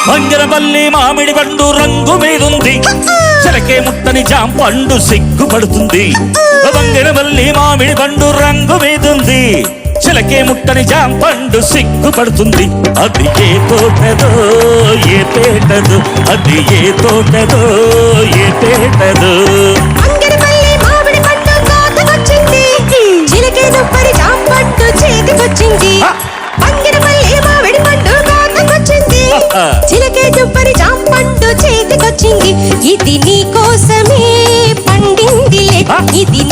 వంగరపల్లి మామిడి పండు రంగు మీదుంది, చిలకే ముట్టని జాంపండు సిగ్గుపడుతుంది. వంగరపల్లి మామిడి పండు రంగు మీదుంది, చిలకే ముట్టని జాంపండు సిగ్గుపడుతుంది. అది ఏ తోటదో ఏ పేటదో, అది ఏ తోటదో ఏ పేటదో. వంగరపల్లి మామిడి పండు కోతకొచ్చింది, చిలకే దుప్పరి జాంపండు చేతికొచ్చింది. వంగరపల్లి మామిడి పండు కోతకొచ్చింది, చిలకే దుప్పరి జాంపండు చేతికొచ్చింది. ఇది నీ కోసమే పండిందిలే, ఇది